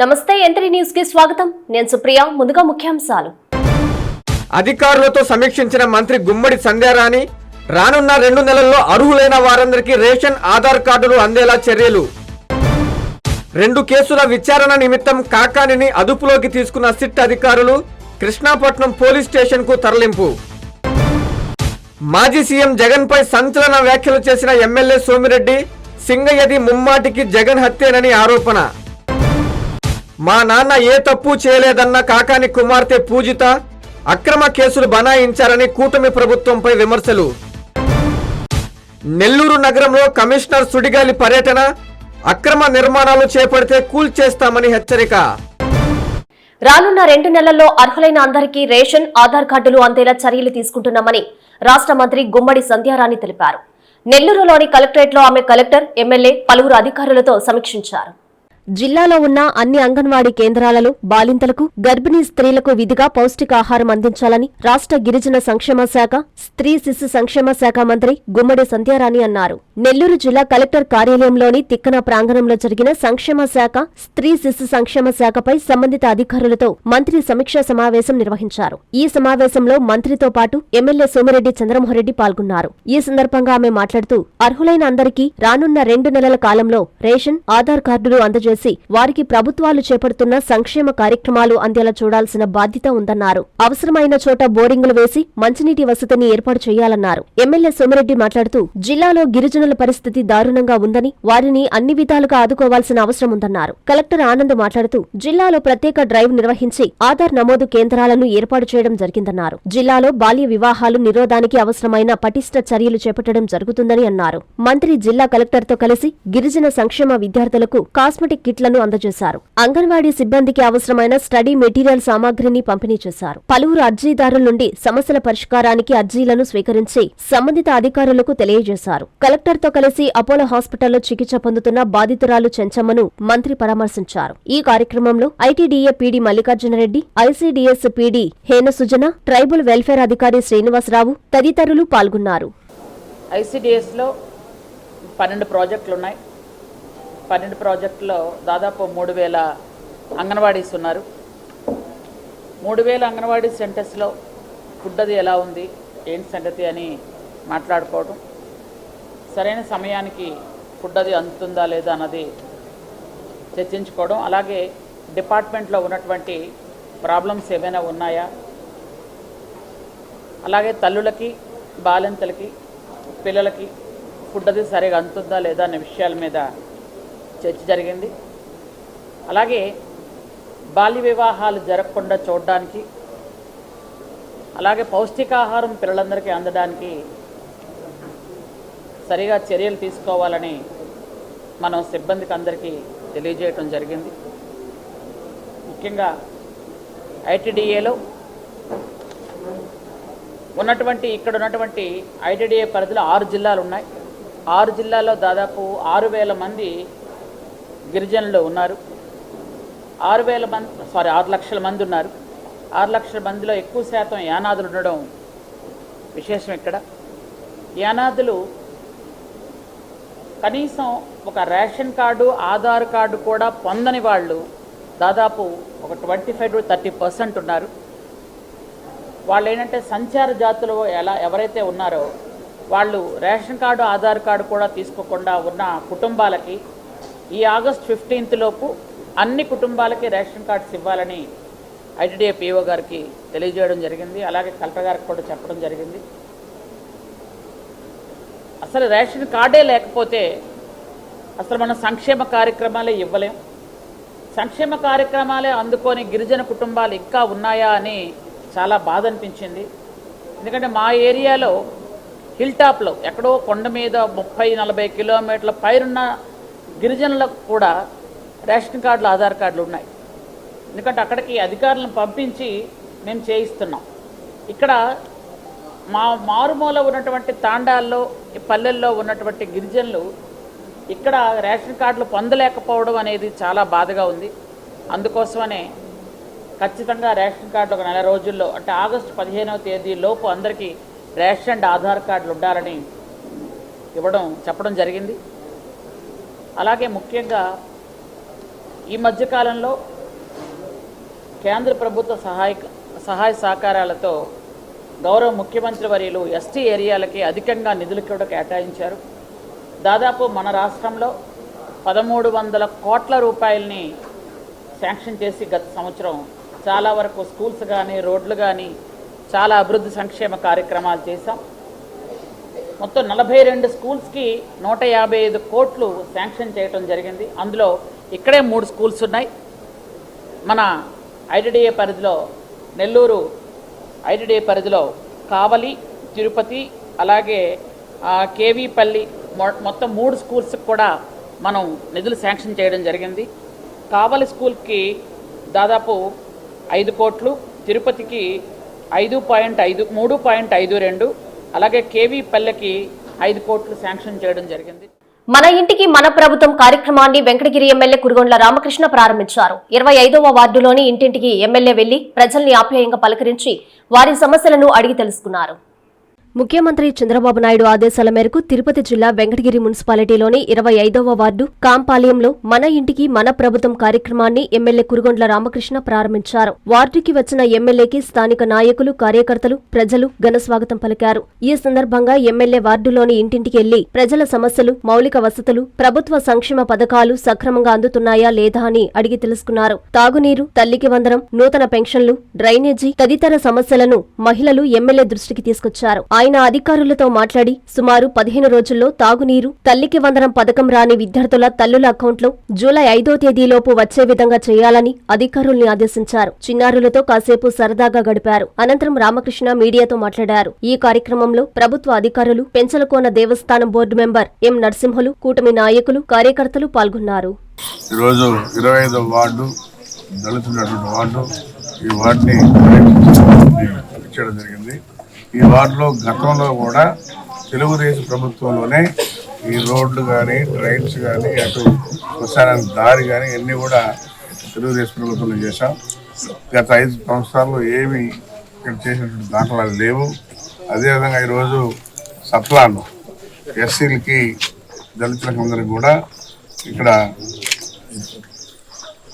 నమస్తే entry news కి స్వాగతం. నేను సుప్రియ. ముందుగా ముఖ్యాంశాలు. అధికారులతో సమీక్షించిన మంత్రి గుమ్మడి సంధ్యారాణి రానున్న 2 నెలల్లో అర్హులైన వారందరికీ రేషన్ ఆధార్ కార్డులు అందేలా చర్యలు. 2 కేసుల విచారణ నిమిత్తం కాకానిని అదుపులోకి తీసుకున్న సిట్ అధికారులు కృష్ణాపట్నం పోలీస్ స్టేషన్ కు తరలింపు. మాజీ సీఎం జగన్ పై సంచలన వ్యాఖ్యలు చేసిన ఎమ్మెల్యే సోమిరెడ్డి సింగయ్యది ముమ్మాటికి జగన్ హత్యేనని ఆరోపణ. మా నాన్న ఏ తప్పు చేయలేదన్న కాకాని కుమార్తె పూజిత అక్రమ కేసులు బనాయించారని కూటమి ప్రభుత్వంపై విమర్శలు. నెల్లూరు నగరంలో కమిషనర్ సుడిగాలి పర్యటన, అక్రమ నిర్మాణాలు చేపడితే కూల్చేస్తామని హెచ్చరిక. రానున్న 2 నెలల్లో అర్హులైన అందరికీ రేషన్ ఆధార్ కార్డులు అందేలా చర్యలు తీసుకుంటున్నామని రాష్ట్ర మంత్రి గుమ్మడి సంధ్యారాణి తెలిపారు. నెల్లూరులోని కలెక్టరేట్లో ఆమె కలెక్టర్, ఎమ్మెల్యే, పలువురు అధికారులతో సమీక్షించారు. జిల్లాలో ఉన్న అన్ని అంగన్వాడీ కేంద్రాలలో బాలింతలకు, గర్భిణీ స్త్రీలకు విధిగా పౌష్టికాహారం అందించాలని రాష్ట్ర గిరిజన సంక్షేమ శాఖ, స్త్రీ శిశు సంక్షేమ శాఖ మంత్రి గుమ్మడి సంధ్యారాణి అన్నారు. నెల్లూరు జిల్లా కలెక్టర్ కార్యాలయంలోని తిక్కన ప్రాంగణంలో జరిగిన సంక్షేమ శాఖ, స్త్రీ శిశు సంక్షేమ శాఖపై సంబంధిత అధికారులతో మంత్రి సమీక్షా సమావేశం నిర్వహించారు. ఈ సమావేశంలో మంత్రితో పాటు ఎమ్మెల్యే సోమిరెడ్డి చంద్రమోహన్రెడ్డి పాల్గొన్నారు. ఈ సందర్భంగా ఆమె మాట్లాడుతూ అర్హులైన అందరికీ రానున్న 2 నెలల కాలంలో రేషన్ ఆధార్ కార్డులు అందజేసి వారికి ప్రభుత్వాలు చేపడుతున్న సంక్షేమ కార్యక్రమాలు అందేలా చూడాల్సిన బాధ్యత ఉందన్నారు. అవసరమైన చోట బోరింగులు వేసి మంచినీటి వసతిని ఏర్పాటు చేయాలన్నారు. ఎమ్మెల్యే సోమిరెడ్డి మాట్లాడుతూ జిల్లాలో గిరిజనుల పరిస్థితి దారుణంగా ఉందని, వారిని అన్ని విధాలుగా ఆదుకోవాల్సిన అవసరం ఉందన్నారు. కలెక్టర్ ఆనంద్ మాట్లాడుతూ జిల్లాలో ప్రత్యేక డ్రైవ్ నిర్వహించి ఆధార్ నమోదు కేంద్రాలను ఏర్పాటు చేయడం జరిగిందన్నారు. జిల్లాలో బాల్య వివాహాలు నిరోధానికి అవసరమైన పటిష్ట చర్యలు చేపట్టడం జరుగుతుందని అన్నారు. మంత్రి జిల్లా కలెక్టర్తో కలిసి గిరిజన సంక్షేమ విద్యార్థులకు కాస్మెటిక్ కిట్లను అందజేశారు. అంగన్వాడీ సిబ్బందికి అవసరమైన స్టడీ మెటీరియల్ సామాగ్రిని పంపిణీ చేశారు. పలువురు అర్జీదారుల నుండి సమస్యల పరిష్కారానికి అర్జీలను స్వీకరించి సంబంధిత అధికారులకు తెలియజేశారు. కలెక్టర్తో కలిసి అపోలో హాస్పిటల్లో చికిత్స పొందుతున్న బాధితురాలు చెంచమ్మను మంత్రి పరామర్శించారు. ఈ కార్యక్రమంలో ITDA PD Mallikarjunareddy, ICDS PD Hena Sujana, tribal welfare అధికారి శ్రీనివాసరావు తదితరులు పాల్గొన్నారు. ఐసీడీఎస్లో 12 ప్రాజెక్టులున్నాయి. 12 ప్రాజెక్టులో దాదాపు 3000 అంగన్వాడీస్ ఉన్నారు. 3000 అంగన్వాడీ సెంటర్స్లో ఫుడ్ అది ఎలా ఉంది, ఏంటి సంగతి అని మాట్లాడుకోవడం, సరైన సమయానికి ఫుడ్ అది అందుతుందా లేదా అన్నది చర్చించుకోవడం, అలాగే డిపార్ట్మెంట్లో ఉన్నటువంటి ప్రాబ్లమ్స్ ఏమైనా ఉన్నాయా, అలాగే తల్లులకి, బాలింతలకి, పిల్లలకి ఫుడ్ అది సరిగా అందుతుందా లేదా అనే విషయాల మీద చర్చ జరిగింది. అలాగే బాల్య వివాహాలు జరగకుండా చూడడానికి, అలాగే పౌష్టికాహారం పిల్లలందరికీ అందడానికి సరిగా చర్యలు తీసుకోవాలని మనం సిబ్బందికి అందరికీ తెలియజేయటం జరిగింది. ముఖ్యంగా ఐటీడీఏలో ఉన్నటువంటి ఇక్కడ ఉన్నటువంటి ఐటీడీఏ పరిధిలో 6 జిల్లాలు ఉన్నాయి. 6 జిల్లాల్లో దాదాపు 6,000 మంది గిరిజనులు ఉన్నారు. 6 లక్షల మంది ఉన్నారు. 6 లక్షల మందిలో ఎక్కువ శాతం యానాదులు ఉండడం విశేషం. ఇక్కడ యానాదులు కనీసం ఒక రేషన్ కార్డు, ఆధార్ కార్డు కూడా పొందని వాళ్ళు దాదాపు ఒక 25 to 30% ఉన్నారు. వాళ్ళు ఏంటంటే సంచార జాతులు ఎవరైతే ఉన్నారో వాళ్ళు రేషన్ కార్డు, ఆధార్ కార్డు కూడా తీసుకోకుండా ఉన్న కుటుంబాలకి ఈ ఆగస్ట్ 15th లోపు అన్ని కుటుంబాలకి రేషన్ కార్డ్స్ ఇవ్వాలని ఐటీడీఏ పీఓ గారికి తెలియజేయడం జరిగింది. అలాగే కలెక్టర్ గారికి కూడా చెప్పడం జరిగింది. అసలు రేషన్ కార్డే లేకపోతే అసలు మనం సంక్షేమ కార్యక్రమాలే ఇవ్వలేం. సంక్షేమ కార్యక్రమాలే అందుకొని గిరిజన కుటుంబాలు ఇంకా ఉన్నాయా అని చాలా బాధ అనిపించింది. ఎందుకంటే మా ఏరియాలో హిల్ టాప్లో ఎక్కడో కొండ మీద 30-40 కిలోమీటర్ల పైరున్న గిరిజనులకు కూడా రేషన్ కార్డులు, ఆధార్ కార్డులు ఉన్నాయి. ఎందుకంటే అక్కడికి అధికారులను పంపించి మేము చేయిస్తున్నాం. ఇక్కడ మారుమూల ఉన్నటువంటి తాండాల్లో, పల్లెల్లో ఉన్నటువంటి గిరిజనులు ఇక్కడ రేషన్ కార్డులు పొందలేకపోవడం అనేది చాలా బాధగా ఉంది. అందుకోసమనే ఖచ్చితంగా రేషన్ కార్డులు ఒక 4 రోజుల్లో, అంటే ఆగస్టు 15వ తేదీ లోపు అందరికీ రేషన్ అండ్ ఆధార్ కార్డులు ఉండాలని చెప్పడం జరిగింది. అలాగే ముఖ్యంగా ఈ మధ్యకాలంలో కేంద్ర ప్రభుత్వ సహాయ సహకారాలతో గౌరవ ముఖ్యమంత్రి వర్యులు ఎస్టీ ఏరియాలకి అధికంగా నిధులు కూడా కేటాయించారు. దాదాపు మన రాష్ట్రంలో 1300 కోట్ల రూపాయలని శాంక్షన్ చేసి గత సంవత్సరం చాలా వరకు స్కూల్స్ కానీ రోడ్లు కానీ చాలా అభివృద్ధి సంక్షేమ కార్యక్రమాలు చేశాం. మొత్తం 42 స్కూల్స్కి 155 కోట్లు శాంక్షన్ చేయడం జరిగింది. అందులో ఇక్కడే 3 స్కూల్స్ ఉన్నాయి. మన ఐటీడీఏ పరిధిలో నెల్లూరు ఐటీడీఏ పరిధిలో కావలి, తిరుపతి, అలాగే కేవీపల్లి మొత్తం 3 స్కూల్స్కి కూడా మనం నిధులు శాంక్షన్ చేయడం జరిగింది. కావలి స్కూల్కి దాదాపు 5 కోట్లు, తిరుపతికి 3.52, అలాగే కేవీపల్లికి 5 కోట్లు శాంక్షన్ చేయడం జరిగింది. మన ఇంటికి మన ప్రభుత్వం కార్యక్రమాన్ని వెంకటగిరి ఎమ్మెల్యే కురుగొండ్ల రామకృష్ణ ప్రారంభించారు. 25వ వార్డులోని ఇంటింటికి ఎమ్మెల్యే వెళ్లి ప్రజల్ని ఆప్యాయంగా పలకరించి వారి సమస్యలను అడిగి తెలుసుకున్నారు. ముఖ్యమంత్రి చంద్రబాబు నాయుడు ఆదేశాల మేరకు తిరుపతి జిల్లా వెంకటగిరి మున్సిపాలిటీలోని 25వ వార్డు కాంపాలయంలో మన ఇంటికి మన ప్రభుత్వం కార్యక్రమాన్ని ఎమ్మెల్యే కురుగొండ్ల రామకృష్ణ ప్రారంభించారు. వార్డుకి వచ్చిన ఎమ్మెల్యేకి స్థానిక నాయకులు, కార్యకర్తలు, ప్రజలు ఘన స్వాగతం పలికారు. ఈ సందర్భంగా ఎమ్మెల్యే వార్డులోని ఇంటింటికి వెళ్లి ప్రజల సమస్యలు, మౌలిక వసతులు, ప్రభుత్వ సంక్షేమ పథకాలు సక్రమంగా అందుతున్నాయా లేదా అని అడిగి తెలుసుకున్నారు. తాగునీరు, తల్లికి వందనం, నూతన పెన్షన్లు, డ్రైనేజీ తదితర సమస్యలను మహిళలు ఎమ్మెల్యే దృష్టికి తీసుకొచ్చారు. ఆయన అధికారులతో మాట్లాడి సుమారు 15 రోజుల్లో తాగునీరు, తల్లికి వందనం పథకం రాని విద్యార్థుల తల్లుల అకౌంట్లో జూలై 5వ తేదీలోపు వచ్చే విధంగా చేయాలని అధికారుల్ని ఆదేశించారు. చిన్నారులతో కాసేపు సరదాగా గడిపారు. అనంతరం రామకృష్ణ మీడియాతో మాట్లాడారు. ఈ కార్యక్రమంలో ప్రభుత్వ అధికారులు, పెంచలకోన దేవస్థానం బోర్డు మెంబర్ ఎం నరసింహులు, కూటమి నాయకులు, కార్యకర్తలు పాల్గొన్నారు. ఈరోజు 25వ వార్డు దళితున్నటువంటి వార్డు, ఈ వార్డుని ఇచ్చడం జరిగింది. ఈ వార్డులో గతంలో కూడా తెలుగుదేశం ప్రభుత్వంలోనే ఈ రోడ్లు కానీ, డ్రైన్స్ కానీ, అటు శ్మశానానికి దారి కానీ ఇవన్నీ కూడా తెలుగుదేశం ప్రభుత్వంలో చేశాం. గత 5 సంవత్సరాల్లో ఏమి ఇక్కడ చేసినటువంటి దాఖలాలు లేవు. అదేవిధంగా ఈరోజు సప్లాన్ ఎస్సీలకి, దళితులకు అందరికి కూడా ఇక్కడ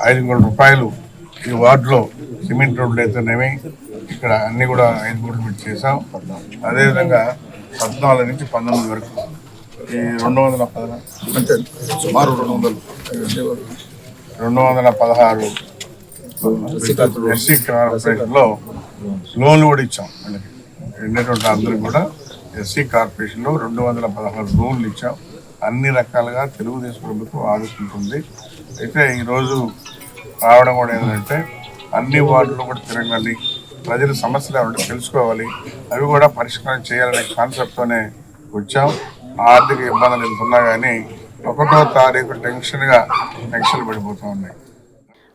5 కోట్ల రూపాయలు ఈ వార్డులో సిమెంట్ రోడ్లు అయితేనేమి ఇక్కడ అన్ని కూడా 5 కోట్లు పెట్టి చేసాం. అదేవిధంగా 14 నుంచి 19 వరకు ఈ 216 అంటే సుమారు 216 ఎస్సీ కార్పొరేషన్లో లోన్లు కూడా ఇచ్చాం. వాళ్ళకి ఉండేటువంటి అందరికి కూడా ఎస్సీ కార్పొరేషన్లో 216 లోన్లు ఇచ్చాం. అన్ని రకాలుగా తెలుగుదేశం ప్రభుత్వం ఆదుకుంటుంది. అయితే ఈరోజు రావడం కూడా ఏంటంటే అన్ని వార్డుల్లో కూడా తిరగాలి, ప్రజల సమస్యలు ఏమంటే తెలుసుకోవాలి, అవి కూడా పరిష్కారం చేయాలనే కాన్సెప్ట్తోనే వచ్చాం. ఆర్థిక ఇబ్బందులు ఎంతున్నా కానీ 1వ తారీఖు టెన్షన్గా టెన్షన్లు పడిపోతూ ఉన్నాయి.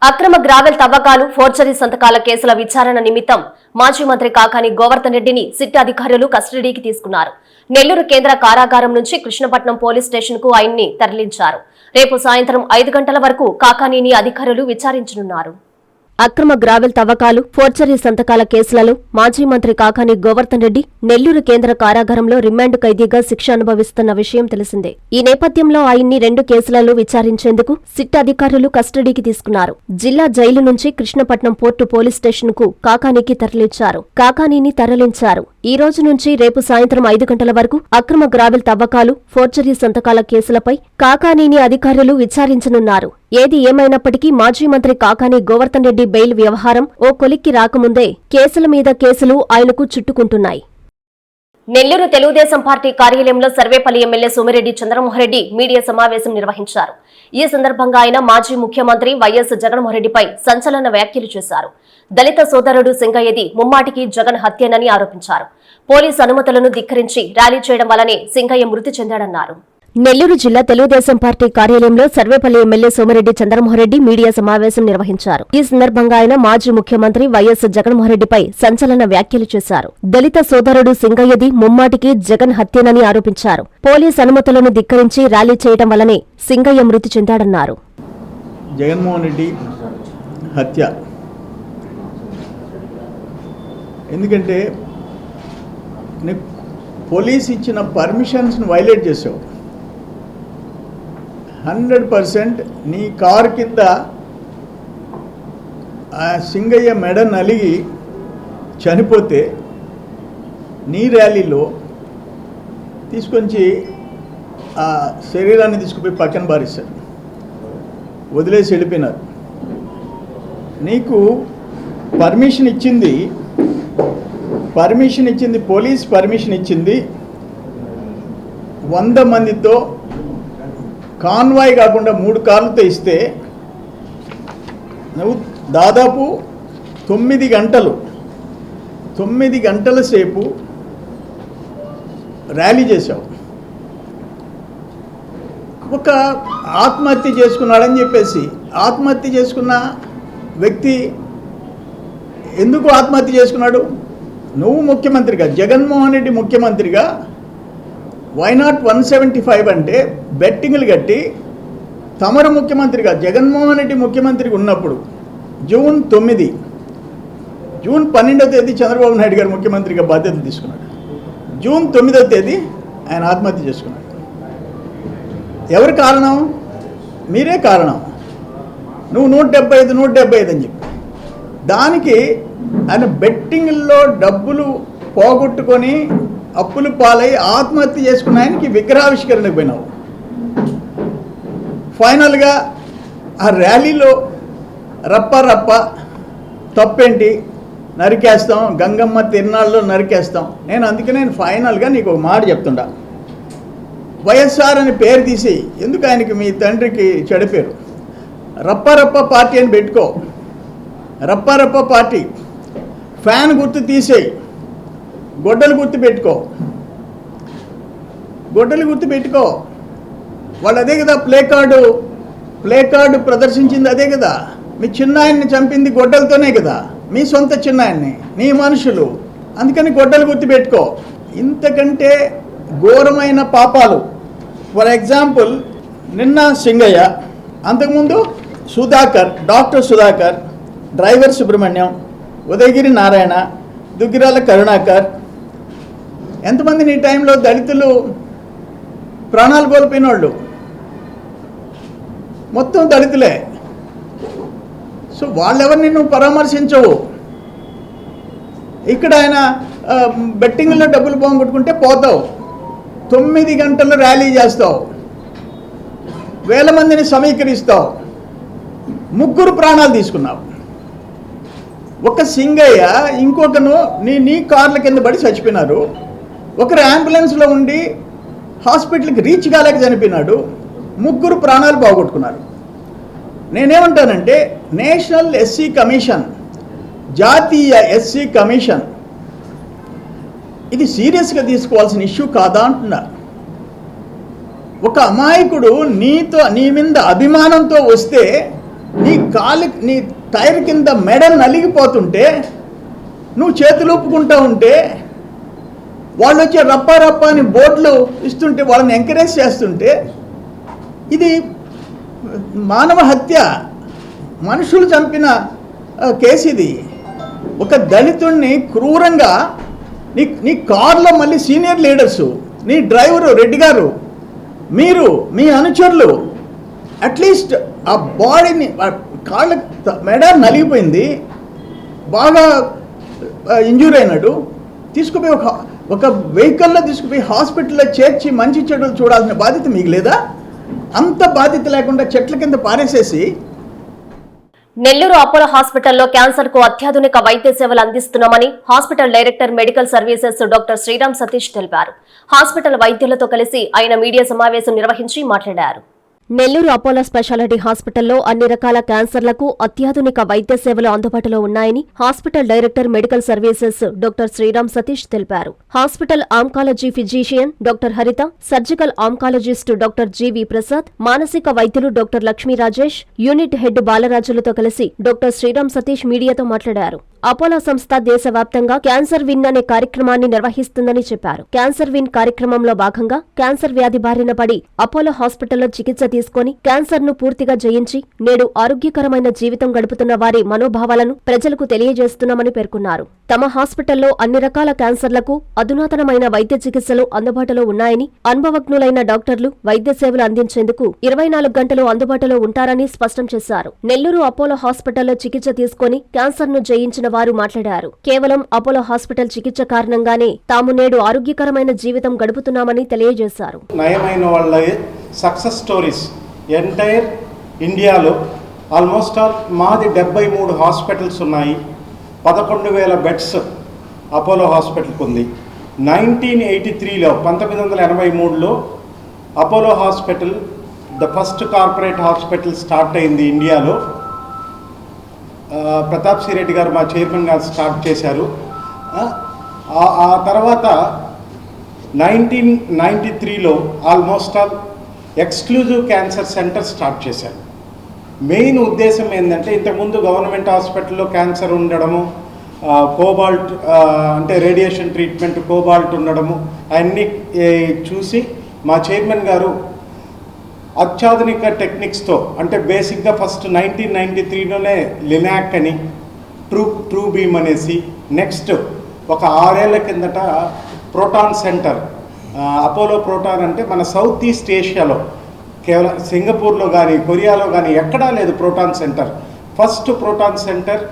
అక్రమ గ్రావెల్ తవ్వకాలు, ఫోర్జరీ సంతకాల కేసుల విచారణ నిమిత్తం మాజీ మంత్రి కాకాని గోవర్ధన్ రెడ్డిని సిట్ అధికారులు కస్టడీకి తీసుకున్నారు. నెల్లూరు కేంద్ర కారాగారం నుంచి కృష్ణపట్నం పోలీస్ స్టేషన్ కు ఆయన్ని తరలించారు. రేపు సాయంత్రం 5 గంటల వరకు కాకానీని అధికారులు విచారించనున్నారు. అక్రమ గ్రావెల్ తవ్వకాలు, ఫోర్జరీ సంతకాల కేసులలో మాజీ మంత్రి కాకాని గోవర్ధన్ రెడ్డి నెల్లూరు కేంద్ర కారాగారంలో రిమాండ్ ఖైదీగా శిక్ష అనుభవిస్తున్న విషయం తెలిసిందే. ఈ నేపథ్యంలో ఆయన్ని 2 కేసులలో విచారించేందుకు సిట్ అధికారులు కస్టడీకి తీసుకున్నారు. జిల్లా జైలు నుంచి కృష్ణపట్నం పోర్టు పోలీస్ స్టేషన్ కు కాకానీకి తరలించారు. ఈ రోజు నుంచి రేపు సాయంత్రం 5 గంటల వరకు అక్రమ గ్రావెల్ తవ్వకాలు, ఫోర్జరీ సంతకాల కేసులపై కాకానీని అధికారులు విచారించనున్నారు. ఏది ఏమైనప్పటికీ మాజీ మంత్రి కాకాని గోవర్ధన్ రెడ్డి బెయిల్ వ్యవహారం ఓ కొలిక్కి రాకముందే కేసుల మీద కేసులు ఆయనకు చుట్టుకుంటున్నాయి. నెల్లూరు తెలుగుదేశం పార్టీ కార్యాలయంలో సర్వేపల్లి ఎమ్మెల్యే సోమిరెడ్డి చంద్రమోహన్రెడ్డి మీడియా సమావేశం నిర్వహించారు. ఈ సందర్భంగా ఆయన మాజీ ముఖ్యమంత్రి వైఎస్ జగన్మోహన్రెడ్డిపై సంచలన వ్యాఖ్యలు చేశారు. దళిత సోదరుడు సింగయ్యది ముమ్మాటికి జగన్ హత్యేనని ఆరోపించారు. పోలీసు అనుమతులను ధిక్కరించి ర్యాలీ చేయడం వల్లనే సింగయ్య మృతి చెందాడన్నారు. నెల్లూరు జిల్లా తెలుగుదేశం పార్టీ కార్యాలయంలో సర్వేపల్లి ఎమ్మెల్యే సోమిరెడ్డి చంద్రమోహన్రెడ్డి మీడియా సమావేశం నిర్వహించారు. ఈ సందర్భంగా ఆయన మాజీ ముఖ్యమంత్రి వైఎస్ జగన్మోహన్రెడ్డిపై సంచలన వ్యాఖ్యలు చేశారు. దళిత సోదరుడు సింగయ్యది ముమ్మాటికి జగన్ హత్యేనని ఆరోపించారు. పోలీస్ అనుమతులను ధిక్కరించి ర్యాలీ చేయడం వల్లనే సింగయ్య మృతి చెందాడన్నారు. జగన్మోహన్ రెడ్డి హత్య ఎందుకంటే పోలీస్ ఇచ్చిన పర్మిషన్స్ని వైలేట్ చేసావు. 100% నీ కారు కింద ఆ సింగయ్య మెడ నలిగి చనిపోతే నీ ర్యాలీలో తీసుకొచ్చి ఆ శరీరాన్ని తీసుకుపోయి పక్కన బారేశారు, వదిలేసి వెళ్ళిపోయినారు. నీకు పర్మిషన్ ఇచ్చింది పోలీస్ పర్మిషన్ ఇచ్చింది 100 మందితో కాన్వాయ్ కాకుండా 3 కార్లతో ఇస్తే నువ్వు దాదాపు 9 గంటల సేపు ర్యాలీ చేశావు. ఒక ఆత్మహత్య చేసుకున్నాడని చెప్పేసి, ఆత్మహత్య చేసుకున్న వ్యక్తి ఎందుకు ఆత్మహత్య చేసుకున్నాడు? నువ్వు ముఖ్యమంత్రిగా, జగన్మోహన్ రెడ్డి ముఖ్యమంత్రిగా వైనాట్ 175 అంటే బెట్టింగ్లు కట్టి తమరు ముఖ్యమంత్రిగా, జగన్మోహన్ రెడ్డి ముఖ్యమంత్రిగా ఉన్నప్పుడు జూన్ 12వ తేదీ చంద్రబాబు నాయుడు గారు ముఖ్యమంత్రిగా బాధ్యతలు తీసుకున్నాడు. జూన్ 9వ తేదీ ఆయన ఆత్మహత్య చేసుకున్నాడు. ఎవరు కారణం? మీరే కారణం. నువ్వు 175 అని చెప్పి దానికి ఆయన బెట్టింగ్లో డబ్బులు పోగొట్టుకొని అప్పులు పాలై ఆత్మహత్య చేసుకున్న ఆయనకి విగ్రహావిష్కరణకు పోయినావు. ఫైనల్గా ఆ ర్యాలీలో రప్ప తప్పేంటి, నరికేస్తాం, గంగమ్మ తిరునాళ్ళలో నరికేస్తాం. అందుకనే ఫైనల్గా నీకు ఒక మాట చెప్తుండా, వైఎస్ఆర్ అని పేరు తీసి, ఎందుకు ఆయనకి మీ తండ్రికి చెడిపేరు, రప్ప పార్టీ అని పెట్టుకో. రప్ప పార్టీ ఫ్యాన్ గుర్తు తీసేయి, గొడ్డలు గుర్తు పెట్టుకో. వాళ్ళు అదే కదా ప్లే కార్డు ప్రదర్శించింది అదే కదా. మీ చిన్నాయన్ని చంపింది గొడ్డలతోనే కదా, మీ సొంత చిన్నాయన్ని, నీ మనుషులు. అందుకని గొడ్డలు గుర్తుపెట్టుకో. ఇంతకంటే ఘోరమైన పాపాలు, ఫర్ ఎగ్జాంపుల్ నిన్న సింగయ్య, అంతకుముందు డాక్టర్ సుధాకర్, డ్రైవర్ సుబ్రహ్మణ్యం, ఉదయగిరి నారాయణ, దుగ్గిరాల కరుణాకర్, ఎంతమంది నీ టైంలో దళితులు ప్రాణాలు కోల్పోయిన వాళ్ళు మొత్తం దళితులే. సో వాళ్ళెవరిని నువ్వు పరామర్శించవు. ఇక్కడ ఆయన బెట్టింగ్లో డబ్బులు పోగొట్టుకుంటే పోతావు, 9 గంటలు ర్యాలీ చేస్తావు, 1000 మందిని సమీకరిస్తావు, 3 ప్రాణాలు తీసుకున్నావు. ఒక సింగయ్య, ఇంకొకను నీ కార్ల కింద పడి చచ్చిపోయినారు, ఒకరు అంబులెన్స్లో ఉండి హాస్పిటల్కి రీచ్ కాలేక చనిపోయినాడు, 3 ప్రాణాలు పోగొట్టుకున్నారు. నేనేమంటానంటే నేషనల్ ఎస్సీ కమిషన్, జాతీయ ఎస్సీ కమిషన్ ఇది సీరియస్గా తీసుకోవాల్సిన ఇష్యూ కాదా అంటున్నా. ఒక అమాయకుడు నీ మీద అభిమానంతో వస్తే నీ టైర్ కింద మెడల్ నలిగిపోతుంటే నువ్వు చేతులు ఊపుకుంటూ ఉంటే, వాళ్ళు వచ్చే రప్ప అని బోర్డులు ఇస్తుంటే, వాళ్ళని ఎంకరేజ్ చేస్తుంటే, ఇది మానవ హత్య, మనుషులు చంపిన కేసు ఇది. ఒక దళితుడిని క్రూరంగా నీ కార్లో మళ్ళీ సీనియర్ లీడర్సు, నీ డ్రైవరు రెడ్డి గారు, మీరు మీ అనుచరులు అట్లీస్ట్ ఆ బాడీని, కాళ్ళ మెడ నలిగిపోయింది, బాగా ఇంజూర్ అయినాడు, తీసుకుపోయి ఒక వెహికల్లో తీసుకుపోయి హాస్పిటల్లో చేర్చి మంచి చెడులు చూడాల్సిన బాధ్యత మీకు లేదా? అంత బాధ్యత లేకుండా చెట్ల కింద పారేసేసి. నెల్లూరు అపోలో హాస్పిటల్లో క్యాన్సర్ కు అత్యాధునిక వైద్య సేవలు అందిస్తున్నామని hospital director medical services doctor Sriram Satish తెలిపారు. హాస్పిటల్ వైద్యులతో కలిసి ఆయన మీడియా సమావేశం నిర్వహించి మాట్లాడారు. నెల్లూరు అపోలో స్పెషాలిటీ హాస్పిటల్లో అన్ని రకాల క్యాన్సర్లకు అత్యాధునిక వైద్య సేవలు అందుబాటులో ఉన్నాయని hospital director medical services doctor Sriram Satish తెలిపారు. Hospital oncology physician doctor Haritha, surgical oncologist doctor GV Prasad, మానసిక వైద్యులు doctor Lakshmi Rajesh, unit head బాలరాజులతో కలిసి డాక్టర్ శ్రీరామ్ సతీష్ మీడియాతో మాట్లాడారు. అపోలో సంస్థ దేశవ్యాప్తంగా క్యాన్సర్ విన్ అనే కార్యక్రమాన్ని నిర్వహిస్తుందని చెప్పారు. క్యాన్సర్ విన్ కార్యక్రమంలో భాగంగా క్యాన్సర్ వ్యాధి బారిన పడి అపోలో హాస్పిటల్లో చికిత్స తీసుకొని క్యాన్సర్ను పూర్తిగా జయించి నేడు ఆరోగ్యకరమైన జీవితం గడుపుతున్న వారి మనోభావాలను ప్రజలకు తెలియజేస్తున్నామని పేర్కొన్నారు. తమ హాస్పిటల్లో అన్ని రకాల క్యాన్సర్లకు అధునాతనమైన వైద్య చికిత్సలు అందుబాటులో ఉన్నాయని, అనుభవజ్ఞులైన డాక్టర్లు వైద్య సేవలు అందించేందుకు 24 గంటలు అందుబాటులో ఉంటారని స్పష్టం చేశారు. నెల్లూరు అపోలో హాస్పిటల్లో చికిత్స తీసుకుని క్యాన్సర్ను జయించిన వారు మాట్లాడారు. కేవలం అపోలో హాస్పిటల్ చికిత్స కారణంగానే తాము నేడు ఆరోగ్యకరమైన జీవితం గడుపుతున్నామని తెలియజేశారు. నయమైన వాళ్ళ సక్సెస్ స్టోరీస్ ఎంటైర్ ఇండియాలో ఆల్మోస్ట్ మాది 73 హాస్పిటల్స్ ఉన్నాయి. 11,000 బెడ్స్ అపోలో హాస్పిటల్కి ఉంది. 1983లో 1983లో Apollo hospital the first corporate hospital start అయింది ఇండియాలో. ప్రతాప్ సి రెడ్డి గారు మా చైర్మన్ గారు స్టార్ట్ చేశారు. ఆ తర్వాత 1993లో almost exclusive cancer centre start చేశారు. మెయిన్ ఉద్దేశం ఏంటంటే ఇంతకుముందు గవర్నమెంట్ హాస్పిటల్లో క్యాన్సర్ ఉండడము, కోబాల్ట్ అంటే రేడియేషన్ ట్రీట్మెంట్ కోబాల్ట్ ఉండడము అవన్నీ చూసి మా చైర్మన్ గారు అత్యాధునిక టెక్నిక్స్తో అంటే బేసిక్గా ఫస్ట్ 1993లోనే లినాక్ అని ట్రూ బీమ్ అనేసి, నెక్స్ట్ ఒక 6 ఏళ్ల కిందట ప్రోటాన్ సెంటర్ అపోలో ప్రోటాన్ అంటే మన సౌత్ ఈస్ట్ ఏషియాలో కేవలం సింగపూర్లో కానీ కొరియాలో కానీ ఎక్కడా లేదు proton centre. First proton centre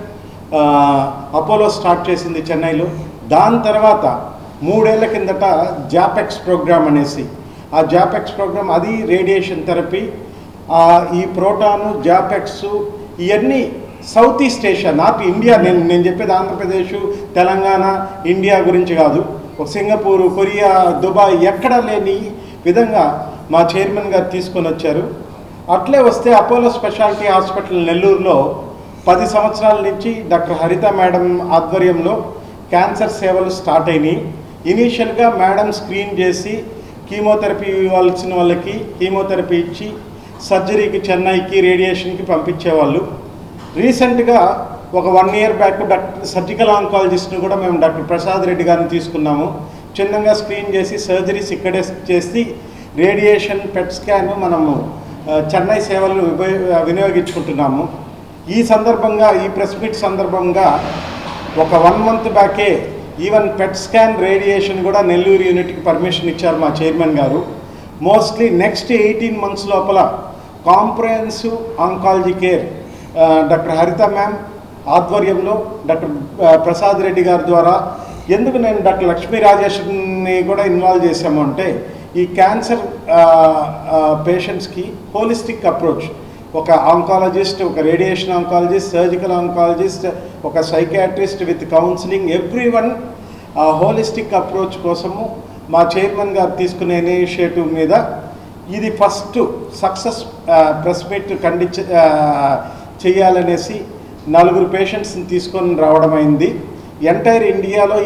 Apollo start చేసింది చెన్నైలో. దాని తర్వాత 3 ఏళ్ల కిందట జాపెక్స్ ప్రోగ్రామ్ అనేసి, ఆ జాపెక్స్ ప్రోగ్రామ్ అది రేడియేషన్ థెరపీ. ఈ ప్రోటాను జాపెక్స్ ఇవన్నీ south east Asia, not India. నేను చెప్పేది ఆంధ్రప్రదేశ్ తెలంగాణ ఇండియా గురించి కాదు. సింగపూరు కొరియా దుబాయ్ ఎక్కడా లేని విధంగా మా చైర్మన్ గారు తీసుకొని వచ్చారు. అట్లే వస్తే అపోలో స్పెషాలిటీ హాస్పిటల్ నెల్లూరులో 10 సంవత్సరాల నుంచి డాక్టర్ హరిత మేడం ఆధ్వర్యంలో క్యాన్సర్ సేవలు స్టార్ట్ అయినాయి. ఇనీషియల్గా మేడం స్క్రీన్ చేసి కీమోథెరపీ ఇవ్వాల్సిన వాళ్ళకి కీమోథెరపీ ఇచ్చి సర్జరీకి చెన్నైకి రేడియేషన్కి పంపించేవాళ్ళు. రీసెంట్గా ఒక 1 ఇయర్ బ్యాక్ సర్జికల్ ఆంకాలజిస్ట్ను కూడా మేము డాక్టర్ ప్రసాద్ రెడ్డి గారిని తీసుకున్నాము. చిన్నగా స్క్రీన్ చేసి సర్జరీస్ ఇక్కడే చేసి రేడియేషన్ పెట్ స్కాన్ మనము చెన్నై సేవలు వినియోగించుకుంటున్నాము. ఈ సందర్భంగా ఈ ప్రెస్ మీట్ సందర్భంగా ఒక 1 మంత్ బ్యాకే ఈవెన్ పెట్ స్కాన్ రేడియేషన్ కూడా నెల్లూరు యూనిట్కి పర్మిషన్ ఇచ్చారు మా చైర్మన్ గారు. మోస్ట్లీ నెక్స్ట్ 18 మంత్స్ లోపల comprehensive oncology care doctor Haritha ma'am ఆధ్వర్యంలో డాక్టర్ ప్రసాద్ రెడ్డి గారి ద్వారా, ఎందుకు నేను డాక్టర్ లక్ష్మీ రాజేష్ని కూడా ఇన్వాల్వ్ చేశాము అంటే ఈ క్యాన్సర్ పేషెంట్స్కి హోలిస్టిక్ అప్రోచ్, ఒక ఆంకాలజిస్ట్, ఒక రేడియేషన్ ఆంకాలజిస్ట్, సర్జికల్ ఆంకాలజిస్ట్, ఒక psychiatrist with counselling, everyone holistic approach కోసము మా చైర్మన్ గారు తీసుకునే ఇనిషియేటివ్ మీద ఇది ఫస్ట్ సక్సెస్ ప్రెస్ మీట్ చేయాలనేసి 4 పేషెంట్స్ని తీసుకొని రావడం అయింది. ఎంటైర్ ఇండియాలో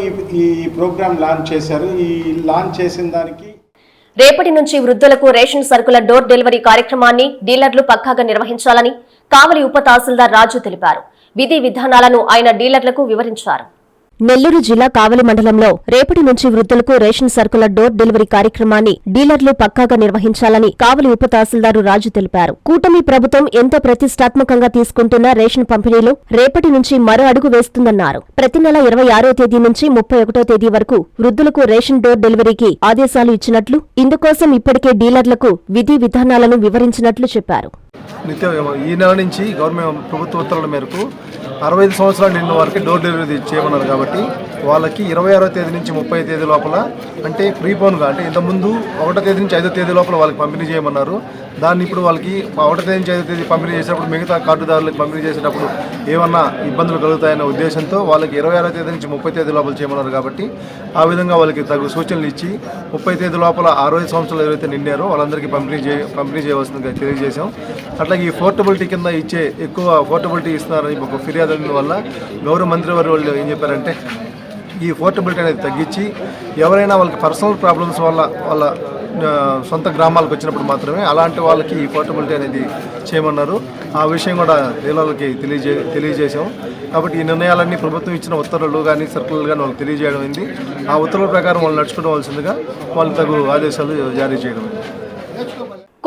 ఈ ప్రోగ్రామ్ లాంచ్ చేశారు. ఈ లాంచ్ చేసిన దానికి రేపటి నుంచి వృద్ధులకు రేషన్ సరుకుల డోర్ డెలివరీ కార్యక్రమాన్ని డీలర్లు పక్కాగా నిర్వహించాలని కావలి ఉప తహసీల్దార్ రాజు తెలిపారు. విధి విధానాలను ఆయన డీలర్లకు వివరించారు. నెల్లూరు జిల్లా కావలి మండలంలో రేపటి నుంచి వృద్ధులకు రేషన్ సరుకుల డోర్ డెలివరీ కార్యక్రమాన్ని డీలర్లు పక్కాగా నిర్వహించాలని కావలి ఉప తహసీల్దారు రాజు తెలిపారు. కూటమి ప్రభుత్వం ఎంతో ప్రతిష్టాత్మకంగా తీసుకుంటున్న రేషన్ పంపిణీలో రేపటి నుంచి మరో అడుగు వేస్తుందన్నారు. ప్రతి నెల 26వ తేదీ నుంచి 31వ తేదీ వరకు వృద్ధులకు రేషన్ డోర్ డెలివరీకి ఆదేశాలు ఇచ్చినట్లు, ఇందుకోసం ఇప్పటికే డీలర్లకు విధి విధానాలను వివరించినట్లు చెప్పారు. ఈ నెల నుంచి గవర్నమెంట్ ప్రభుత్వ ఉత్తర్వుల మేరకు 65 సంవత్సరాలు నిన్న వారికి డోర్ డెలివరీ చేయమన్నారు. కాబట్టి వాళ్ళకి 26వ తేదీ నుంచి 30వ తేదీ లోపల, అంటే ప్రీపోన్గా, అంటే ఇంతకుముందు 1వ తేదీ నుంచి 5వ తేదీ లోపల వాళ్ళకి పంపిణీ చేయమన్నారు. దాన్ని ఇప్పుడు వాళ్ళకి 1వ తేదీ నుంచి 5వ తేదీ పంపిణీ చేసేటప్పుడు మిగతా కార్డుదారులకు పంపిణీ చేసేటప్పుడు ఏమన్నా ఇబ్బందులు కలుగుతాయన్న ఉద్దేశంతో వాళ్ళకి 26వ తేదీ నుంచి 30వ తేదీ లోపల చేయమన్నారు. కాబట్టి ఆ విధంగా వాళ్ళకి తగు సూచనలు ఇచ్చి 30వ తేదీ లోపల 65 సంవత్సరాలు ఎవరైతే నిండారో వాళ్ళందరికీ పంపిణీ చేయవలసిందిగా తెలియజేశాం. అట్లాగే ఈ పోర్టబిలిటీ కింద ఇచ్చే ఎక్కువ పోర్టబిలిటీ ఇస్తున్నారని ఒక ఫిర్యాదు వల్ల గౌరవ మంత్రివారి వాళ్ళు ఏం చెప్పారంటే ఈ పోర్టబిలిటీ అనేది తగ్గించి ఎవరైనా వాళ్ళకి పర్సనల్ ప్రాబ్లమ్స్ వల్ల వాళ్ళ సొంత గ్రామాలకు వచ్చినప్పుడు మాత్రమే అలాంటి వాళ్ళకి ఈ పోర్టబిలిటీ అనేది చేయమన్నారు. ఆ విషయం కూడా డీలర్లకి తెలియజేశాం. కాబట్టి ఈ నిర్ణయాలన్నీ ప్రభుత్వం ఇచ్చిన ఉత్తర్వులు కానీ సర్కులర్ కానీ వాళ్ళకి తెలియజేయడం అయింది. ఆ ఉత్తర్వుల ప్రకారం వాళ్ళు నడుచుకోవాల్సిందిగా వాళ్ళు తగు ఆదేశాలు జారీ చేయడం.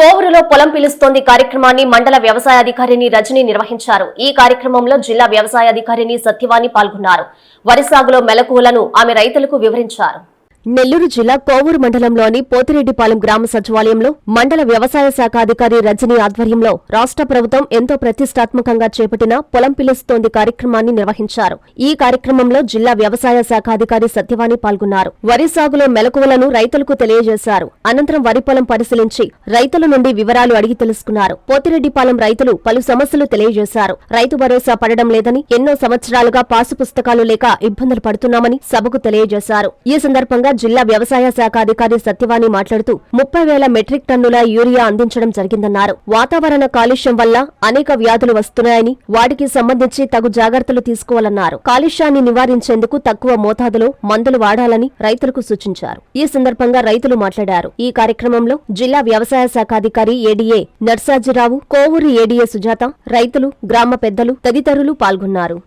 కోవూరులో పొలం పిలుస్తోంది కార్యక్రమాన్ని మండల వ్యవసాయ అధికారిని రజని నిర్వహించారు. ఈ కార్యక్రమంలో జిల్లా వ్యవసాయ అధికారిని సత్యవాణి పాల్గొన్నారు. వరి సాగులో మెలకువలను ఆమె రైతులకు వివరించారు. నెల్లూరు జిల్లా కోవూరు మండలంలోని పోతిరెడ్డిపాలెం గ్రామ సచివాలయంలో మండల వ్యవసాయ శాఖ అధికారి రజని ఆధ్వర్యంలో రాష్ట్ర ప్రభుత్వం ఎంతో ప్రతిష్టాత్మకంగా చేపట్టిన పొలం పిలుస్తోంది కార్యక్రమాన్ని నిర్వహించారు. ఈ కార్యక్రమంలో జిల్లా వ్యవసాయ శాఖ అధికారి సత్యవాణి పాల్గొన్నారు. వరి సాగులో మెలకువలను రైతులకు తెలియజేశారు. అనంతరం వరి పొలం పరిశీలించి రైతుల నుండి వివరాలు అడిగి తెలుసుకున్నారు. పోతిరెడ్డిపాలెం రైతులు పలు సమస్యలు తెలియజేశారు. రైతు భరోసా పడడం లేదని, ఎన్నో సంవత్సరాలుగా పాసు పుస్తకాలు లేక ఇబ్బందులు పడుతున్నామని సభకు తెలియజేశారు. ఈ సందర్భంగా జిల్లా వ్యవసాయ శాఖ అధికారి సత్యవాణి మాట్లాడుతూ 30,000 మెట్రిక్ టన్నుల యూరియా అందించడం జరిగిందన్నారు. వాతావరణ కాలుష్యం వల్ల అనేక వ్యాధులు వస్తున్నాయని, వాటికి సంబంధించి తగు జాగ్రత్తలు తీసుకోవాలన్నారు. కాలుష్యాన్ని నివారించేందుకు తక్కువ మోతాదులో మందులు వాడాలని రైతులకు సూచించారు. ఈ సందర్భంగా రైతులు మాట్లాడారు. ఈ కార్యక్రమంలో జిల్లా వ్యవసాయ శాఖ అధికారి ఏడీఏ నర్సాజీరావు, కోవూరు ఏడీఏ సుజాత, రైతులు, గ్రామ పెద్దలు తదితరులు పాల్గొన్నారు.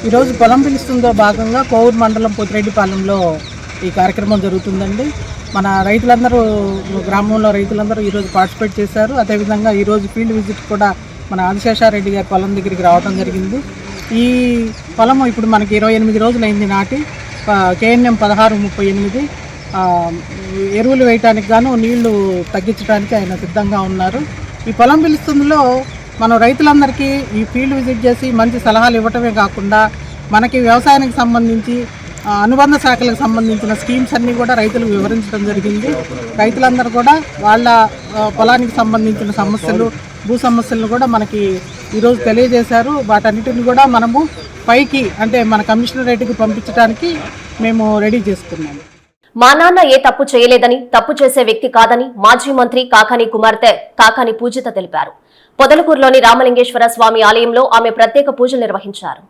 ఈరోజు పొలం పిలుస్తుందో భాగంగా కోవూరు మండలం పోతిరెడ్డిపాలెంలో ఈ కార్యక్రమం జరుగుతుందండి. మన రైతులందరూ, గ్రామంలో రైతులందరూ ఈరోజు పార్టిసిపేట్ చేశారు. అదేవిధంగా ఈరోజు ఫీల్డ్ విజిట్ కూడా మన ఆదిశేషారెడ్డి గారి పొలం దగ్గరికి రావడం జరిగింది. ఈ పొలం ఇప్పుడు మనకి 28 రోజులైంది నాటి. KNM 1638 ఎరువులు వేయటానికి గాను నీళ్లు తగ్గించడానికి ఆయన సిద్ధంగా ఉన్నారు. ఈ పొలం పిలుస్తుందిలో మనం రైతులందరికీ ఈ ఫీల్డ్ విజిట్ చేసి మంచి సలహాలు ఇవ్వటమే కాకుండా మనకి వ్యవసాయానికి సంబంధించి అనుబంధ శాఖలకు సంబంధించిన స్కీమ్స్ అన్నీ కూడా రైతులకు వివరించడం జరిగింది. రైతులందరూ కూడా వాళ్ళ పొలానికి సంబంధించిన సమస్యలు, భూ సమస్యలను కూడా మనకి ఈరోజు తెలియజేశారు. వాటన్నిటిని కూడా మనము పైకి, అంటే మన కమిషనరేట్కి పంపించడానికి మేము రెడీ చేసుకున్నాము. మా నాన్న ఏ తప్పు చేయలేదని, తప్పు చేసే వ్యక్తి కాదని మాజీ మంత్రి కాకాని కుమార్తె కాకాని పూజిత తెలిపారు. పొదలకూరులోని రామలింగేశ్వర స్వామి ఆలయంలో ఆమె ప్రత్యేక పూజలు నిర్వహించారు.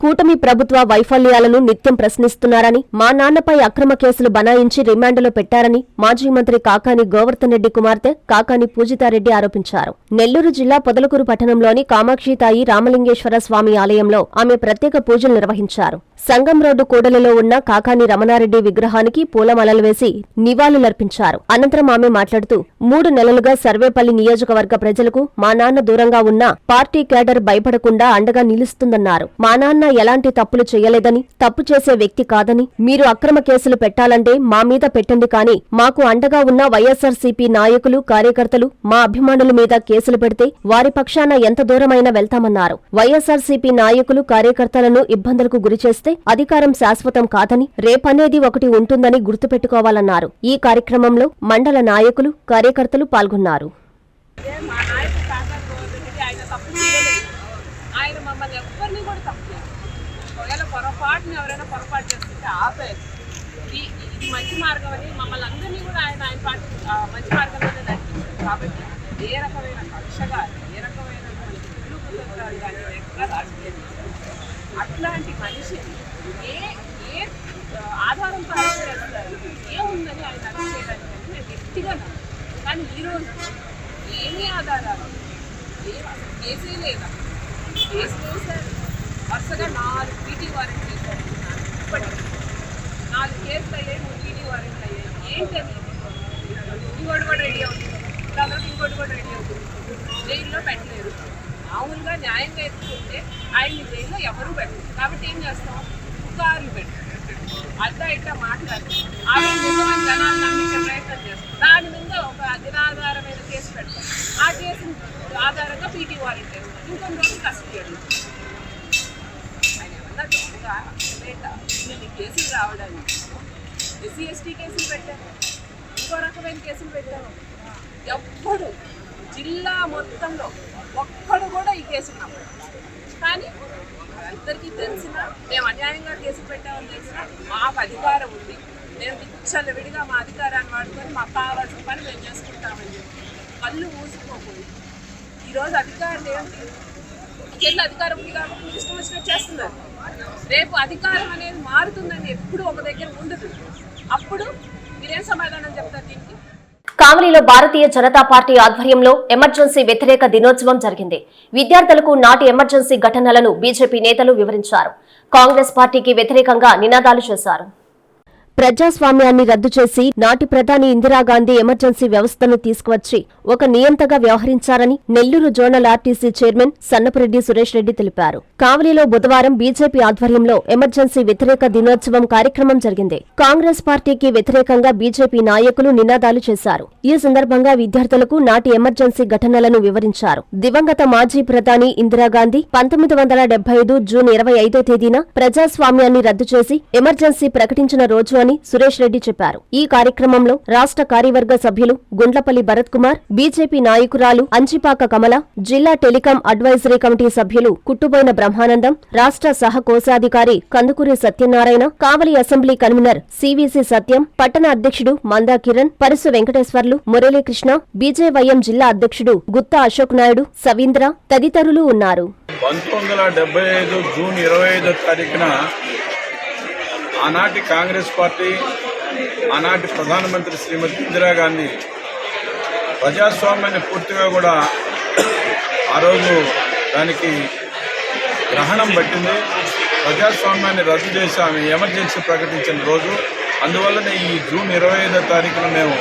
కూటమి ప్రభుత్వ వైఫల్యాలను నిత్యం ప్రశ్నిస్తున్నారని, మా నాన్నపై అక్రమ కేసులు బనాయించి రిమాండ్లో పెట్టారని మాజీ మంత్రి కాకాని గోవర్ధన్ రెడ్డి కుమార్తె కాకాని పూజితారెడ్డి ఆరోపించారు. నెల్లూరు జిల్లా పొదలకూరు పట్టణంలోని కామాక్షితాయి రామలింగేశ్వర స్వామి ఆలయంలో ఆమె ప్రత్యేక పూజలు నిర్వహించారు. సంగం రోడ్డు కూడలిలో ఉన్న కాకాని రమణారెడ్డి విగ్రహానికి పూలమాలలు వేసి నివాళులర్పించారు. అనంతరం ఆమె మాట్లాడుతూ 3 నెలలుగా సర్వేపల్లి నియోజకవర్గ ప్రజలకు మా నాన్న దూరంగా ఉన్నా పార్టీ కేడర్ భయపడకుండా అండగా నిలుస్తుందన్నారు. మా నాన్న ఎలాంటి తప్పులు చేయలేదని, తప్పు చేసే వ్యక్తి కాదని, మీరు అక్రమ కేసులు పెట్టాలంటే మా మీద పెట్టండి, కానీ మాకు అండగా ఉన్న వైఎస్ఆర్సీపీ నాయకులు, కార్యకర్తలు, మా అభిమానుల మీద కేసులు పెడితే వారి పక్షాన ఎంత దూరమైనా వెళ్తామన్నారు. వైఎస్ఆర్సీపీ నాయకులు, కార్యకర్తలను ఇబ్బందులకు గురిచేస్తే అధికారం శాశ్వతం కాదని, రేపనేది ఒకటి ఉంటుందని గుర్తుపెట్టుకోవాలన్నారు. ఈ కార్యక్రమంలో మండల నాయకులు, కార్యకర్తలు పాల్గొన్నారు. ఆయన మమ్మల్ని ఎవరిని కూడా తప్పు ఒకవేళ పొరపాటు చేస్తుంటే ఆపేది. ఇది మంచి మార్గం అని మమ్మల్ని అందరినీ కూడా ఆయన పార్టీ మంచి మార్గంలోనే నడిపించారు. కాబట్టి ఏ రకమైన కక్ష కానీ, ఏ రకమైనటువంటి ఇల్లు కుటుంబాలు కానీ ఎక్కడ రాజకీయం అట్లాంటి మనిషిని ఏ ఆధారంతో అరెస్ట్ చేస్తారు, ఏముందని ఆయన అరెస్ట్ చేయడానికి నేను గట్టిగా నమ్ముతాను. కానీ ఈరోజు ఏమీ ఆధారాలు, కేసే లేదా, కేసు వేశారు. వరుసగా 4 పీటీ వారెంట్లు వేశారు. ఇప్పటికీ 4 కేసులు అయ్యాయి, 3 పీటీ వారెంట్లు అయ్యాయి. ఏంటని ఇంకోటి కూడా రెడీ అవుతుంది, తర్వాత ఇంకోటి కూడా రెడీ అవుతుంది. జైల్లో పెట్టలేరు. మామూలుగా న్యాయంగా ఎత్తుకుంటే ఆయన్ని జైల్లో ఎవరూ పెట్టరు. కాబట్టి ఏం చేస్తాం, పుకార్లు పెట్టారు, అట్లా ఇట్లా మాట్లాడతాం. ఆయన నిజమైన జనాలు నమ్మించే ప్రయత్నం చేస్తాం. దాని మీద ఒక నిరాధారమైన కేసు పెడతాం. ఆ కేసు ఆధారంగా పీటీ వారెంట్ వేస్తాం. ఇంకొన్ని రోజులు కస్టడీ అడుగుతాం. ఆయన ఏమన్నా దొంగ లేదా ఇన్ని కేసులు రావడానికి SC/ST కేసులు పెట్టారు, ఇంకో రకమైన కేసులు పెట్టారు. ఎప్పుడు జిల్లా మొత్తంలో ఒక్కడు కూడా ఈ కేసులు నమ్మరు. కానీ అందరికీ తెలిసిన, మేము అన్యాయంగా కేసులు పెట్టామని తెలిసిన, మాకు అధికారం ఉంది, మేము విచ్చలవిడిగా మా అధికారాన్ని వాడుకొని మాకు కావాల్సిన పని మేము చేసుకుంటామని చెప్పి కళ్ళు మూసుకోకూడదు. ఈరోజు అధికారులు ఏంటి, జిల్లా అధికారం ఉంది కాబట్టి మీరు ఇష్టం వచ్చినట్టు చేస్తున్నారు. రేపు అధికారం అనేది మారుతుందని ఎప్పుడు ఒక దగ్గర ఉండదు. అప్పుడు మీరేం సమాధానం చెప్తారు దీనికి? కావలిలో భారతీయ జనతా పార్టీ ఆధ్వర్యంలో ఎమర్జెన్సీ వ్యతిరేక దినోత్సవం జరిగింది. విద్యార్థులకు నాటి ఎమర్జెన్సీ ఘటనలను బీజేపీ నేతలు వివరించారు. కాంగ్రెస్ పార్టీకి వ్యతిరేకంగా నినాదాలు చేశారు. ప్రజాస్వామ్యాన్ని రద్దు చేసి నాటి ప్రధాని ఇందిరాగాంధీ ఎమర్జెన్సీ వ్యవస్థను తీసుకువచ్చి ఒక నియంతగా వ్యవహరించారని Nellore zonal RTC chairman Sannapureddy Suresh Reddy తెలిపారు. కావలిలో బుధవారం బీజేపీ ఆధ్వర్యంలో ఎమర్జెన్సీ వ్యతిరేక దినోత్సవం కార్యక్రమం జరిగింది. కాంగ్రెస్ పార్టీకి వ్యతిరేకంగా బీజేపీ నాయకులు నినాదాలు చేశారు. ఈ సందర్భంగా విద్యార్థులకు నాటి ఎమర్జెన్సీ ఘటనలను వివరించారు. దివంగత మాజీ ప్రధాని ఇందిరాగాంధీ 1975 జూన్ 25వ తేదీన ప్రజాస్వామ్యాన్ని రద్దు చేసి ఎమర్జెన్సీ ప్రకటించిన రోజు అని సురేష్ రెడ్డి చెప్పారు. ఈ కార్యక్రమంలో రాష్ట్ర కార్యవర్గ సభ్యులు గుండ్లపల్లి భరత్ కుమార్, బీజేపీ నాయకురాలు అంచిపాక కమల, జిల్లా టెలికాం అడ్వైజరీ కమిటీ సభ్యులు కుట్టుబోయిన బ్రహ్మానందం, రాష్ట్ర సహ కోశాధికారి కందుకూరి సత్యనారాయణ, కావలి అసెంబ్లీ కన్వీనర్ సివిసి సత్యం, పట్టణ అధ్యక్షుడు మందా కిరణ్, పరుసు వెంకటేశ్వర్లు, మురళీకృష్ణ, బీజేవైఎం జిల్లా అధ్యక్షుడు గుత్తా అశోక్ నాయుడు, సవీంద్ర తదితరులు ఉన్నారు. 1975 జూన్ 25వ తారీఖున ఆనాటి కాంగ్రెస్ పార్టీ, ఆనాటి ప్రధానమంత్రి శ్రీమతి ఇందిరాగాంధీ ప్రజాస్వామ్యాన్ని పూర్తిగా కూడా ఆ రోజు దానికి గ్రహణం పట్టింది. ప్రజాస్వామ్యాన్ని రద్దు చేసి ఆమె ఎమర్జెన్సీ ప్రకటించిన రోజు. అందువల్లనే ఈ జూన్ 25వ తారీఖున మేము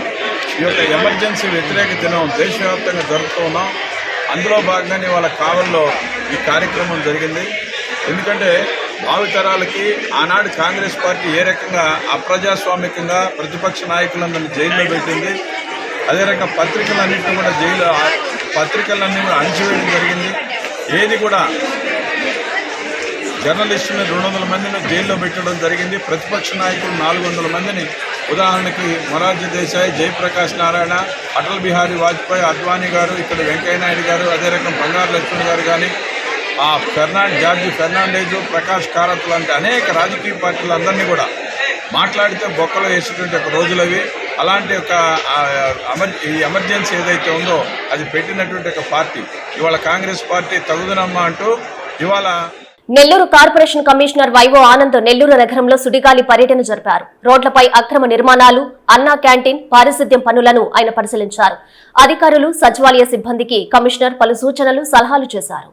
ఈ యొక్క ఎమర్జెన్సీ వ్యతిరేక దినం దేశవ్యాప్తంగా జరుపుతూ ఉన్నాం. అందులో భాగంగానే వాళ్ళ కావల్లో ఈ కార్యక్రమం జరిగింది. ఎందుకంటే భావితరాలకి ఆనాడు కాంగ్రెస్ పార్టీ ఏ రకంగా అప్రజాస్వామికంగా ప్రతిపక్ష నాయకులందరినీ జైల్లో పెట్టింది, అదే రకంగా పత్రికలన్నింటినీ కూడా పత్రికలన్నీ కూడా అణిచివేయడం జరిగింది. ఏది కూడా జర్నలిస్టుని 200 మందిని జైల్లో పెట్టడం జరిగింది. ప్రతిపక్ష నాయకులు 400 మందిని, ఉదాహరణకి మొరార్జీ దేశాయ్, జయప్రకాష్ నారాయణ, అటల్ బిహారీ వాజ్పేయి, అద్వానీ గారు, ఇక్కడ వెంకయ్యనాయుడు గారు, అదే రకం బంగారు లక్ష్మణ్ గారు కానీ, జార్జి ఫెర్నాండేజు, ప్రకాష్ కారత్ లాంటి అనేక రాజకీయ పార్టీలందరినీ కూడా మాట్లాడితే బొక్కలో వేసేటువంటి ఒక రోజులవి. అలాంటి ఒక ఈ ఎమర్జెన్సీ ఏదైతే ఉందో అది పెట్టినటువంటి ఒక పార్టీ ఇవాళ కాంగ్రెస్ పార్టీ తగుదనమ్మా అంటూ ఇవాళ Nellore corporation commissioner vivo Anand Nellore నగరంలో సుడిగాలి పర్యటన జరిపారు. రోడ్లపై అక్రమ నిర్మాణాలు, అన్నా క్యాంటీన్, పారిశుద్ధ్యం పనులను ఆయన పరిశీలించారు. అధికారులు, సచివాలయ సిబ్బందికి కమిషనర్ పలు సూచనలు, సలహాలు చేశారు.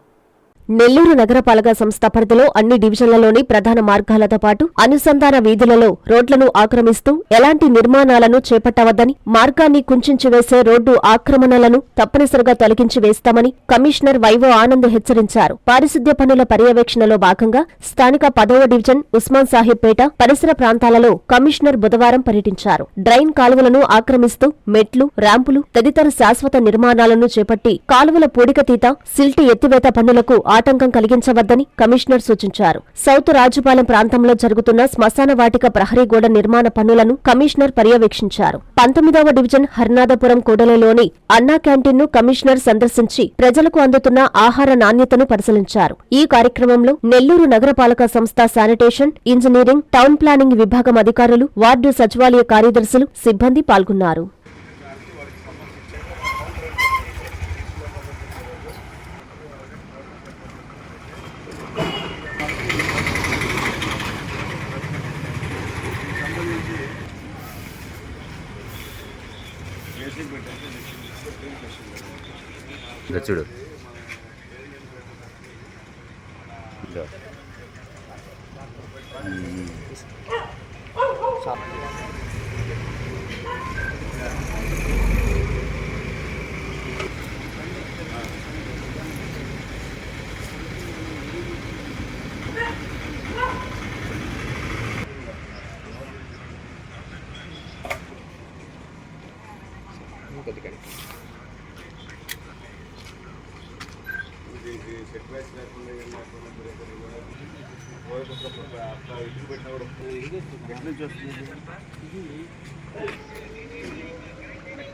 నెల్లూరు నగరపాలక సంస్థ పరిధిలో అన్ని డివిజన్లలోని ప్రధాన మార్గాలతో పాటు అనుసంధాన వీధులలో రోడ్లను ఆక్రమిస్తూ ఎలాంటి నిర్మాణాలను చేపట్టవద్దని, మార్గాన్ని కుంచించి వేసే రోడ్డు ఆక్రమణలను తప్పనిసరిగా తొలగించి వేస్తామని కమిషనర్ వైవో ఆనంద్ హెచ్చరించారు. పారిశుద్ధ్య పనుల పర్యవేక్షణలో భాగంగా స్థానిక 10వ డివిజన్ ఉస్మాన్ సాహిబ్ పేట పరిసర ప్రాంతాలలో కమిషనర్ బుధవారం పర్యటించారు. డ్రైన్ కాలువలను ఆక్రమిస్తూ మెట్లు, ర్యాంపులు తదితర శాశ్వత నిర్మాణాలను చేపట్టి కాలువల పూడికతీత, సిల్ట్ ఎత్తివేత పనులకు ఆటంకం కలిగించవద్దని కమిషనర్ సూచించారు. సౌత్ రాజుపాలెం ప్రాంతంలో జరుగుతున్న శ్మశాన వాటిక ప్రహరీ గోడ నిర్మాణ పనులను కమిషనర్ పర్యవేక్షించారు. 19వ డివిజన్ హర్నాథపురం కూడలిలోని అన్నా క్యాంటీన్ ను కమిషనర్ సందర్శించి ప్రజలకు అందుతున్న ఆహార నాణ్యతను పరిశీలించారు. ఈ కార్యక్రమంలో నెల్లూరు నగరపాలక సంస్థ శానిటేషన్, ఇంజనీరింగ్, టౌన్ ప్లానింగ్ విభాగం అధికారులు, వార్డు సచివాలయ కార్యదర్శులు, సిబ్బంది పాల్గొన్నారు. చూడు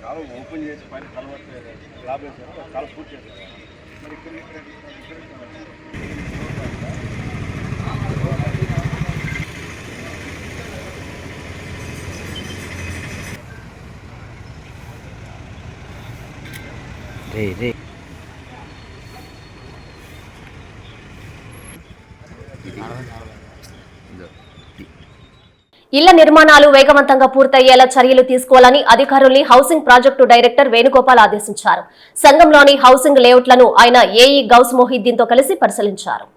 కాలు ఓపెన్ చేసి పైన కలవట్లేదు, స్లాబ్ వేసారు, కాలు పూర్తి చేస్తారు. మరి ఇక్కడ రే ఇళ్ల నిర్మాణాలు వేగవంతంగా పూర్తయ్యేలా చర్యలు తీసుకోవాలని అధికారుల్ని హౌసింగ్ ప్రాజెక్టు డైరెక్టర్ వేణుగోపాల్ ఆదేశించారు. సంఘంలోని హౌసింగ్ లేఅవుట్లను ఆయన ఏఈ గౌస్ మొహిద్దీన్తో కలిసి పరిశీలించారు.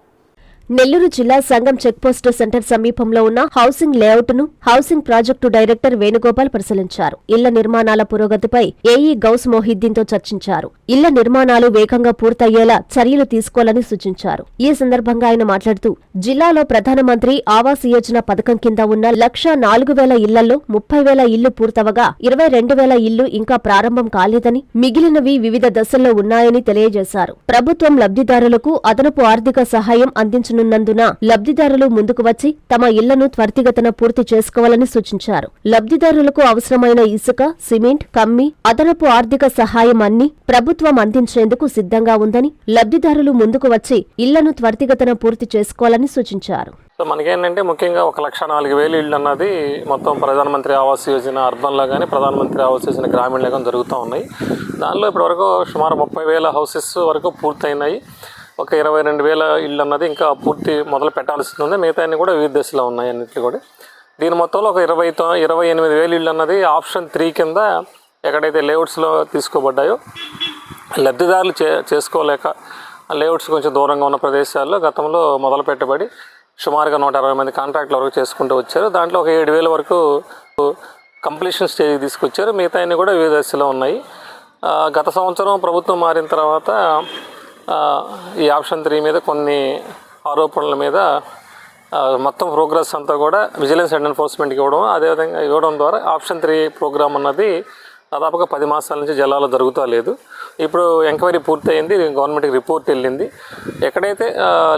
నెల్లూరు జిల్లా సంగం చెక్పోస్టు సెంటర్ సమీపంలో ఉన్న హౌసింగ్ లేఅవుట్ ను హౌసింగ్ ప్రాజెక్టు డైరెక్టర్ వేణుగోపాల్ పరిశీలించారు. ఇళ్ల నిర్మాణాల పురోగతిపై ఏఈ గౌస్ మొహిద్దీన్ తో చర్చించారు. ఇళ్ల నిర్మాణాలు వేగంగా పూర్తయ్యేలా చర్యలు తీసుకోవాలని సూచించారు. ఈ సందర్భంగా ఆయన మాట్లాడుతూ జిల్లాలో ప్రధానమంత్రి ఆవాస్ యోజన పథకం కింద ఉన్న 1,04,000 ఇళ్లలో 30,000 ఇళ్లు పూర్తవగా 22,000 ఇళ్లు ఇంకా ప్రారంభం కాలేదని, మిగిలినవి వివిధ దశల్లో ఉన్నాయని తెలియజేశారు. ప్రభుత్వం లబ్ధిదారులకు అదనపు ఆర్థిక సహాయం అందించనున్నందున లబ్ధిదారులు ముందుకు వచ్చి తమ ఇళ్లను త్వరితగతిన పూర్తి చేసుకోవాలని సూచించారు. లబ్ధిదారులకు అవసరమైన ఇసుక, సిమెంట్, కమ్మి, అదనపు ఆర్థిక సహాయం అన్ని ప్రభుత్వం అందించేందుకు సిద్ధంగా ఉందని, లబ్ధిదారులు ముందుకు వచ్చి ఇళ్లను త్వరితగతిన పూర్తి చేసుకోవాలని సూచించారు. సో మనకేంటంటే ముఖ్యంగా 1,04,000 ఇళ్ళు అన్నది మొత్తం ప్రధానమంత్రి ఆవాస్ యోజన అర్బన్లో కానీ ప్రధానమంత్రి ఆవాస్ యోజన గ్రామీణలో కానీ జరుగుతూ ఉన్నాయి. దానిలో ఇప్పటివరకు సుమారు 30,000 హౌసెస్ వరకు పూర్తయినాయి. ఒక 22,000 ఇళ్ళు అన్నది ఇంకా పూర్తి మొదలు పెట్టాల్సి ఉంది. మిగతా అన్ని కూడా వివిధ దశలో ఉన్నాయి అన్నింటిలో కూడా. దీని మొత్తంలో ఒక 28,000 ఇళ్ళు అన్నది ఆప్షన్ 3 కింద ఎక్కడైతే లేఅవుట్స్లో తీసుకోబడ్డాయో లబ్ధిదారులు చేసుకోలేక లేఅవుట్స్ కొంచెం దూరంగా ఉన్న ప్రదేశాల్లో గతంలో మొదలు పెట్టబడి సుమారుగా 160 మంది కాంట్రాక్టుల వరకు చేసుకుంటూ వచ్చారు. దాంట్లో ఒక 7,000 వరకు కంప్లీషన్ స్టేజ్కి తీసుకొచ్చారు. మిగతా అన్ని కూడా వివిధ దశలో ఉన్నాయి. గత సంవత్సరం ప్రభుత్వం మారిన తర్వాత ఈ ఆప్షన్ 3 మీద కొన్ని ఆరోపణల మీద మొత్తం ప్రోగ్రెస్ అంతా కూడా విజిలెన్స్ అండ్ ఎన్ఫోర్స్మెంట్కి అదేవిధంగా ఇవ్వడం ద్వారా ఆప్షన్ 3 ప్రోగ్రామ్ అన్నది దాదాపుగా 10 మాసాల నుంచి జిల్లాలో జరుగుతూ లేదు. ఇప్పుడు ఎంక్వైరీ పూర్తయింది, గవర్నమెంట్కి రిపోర్ట్ వెళ్ళింది. ఎక్కడైతే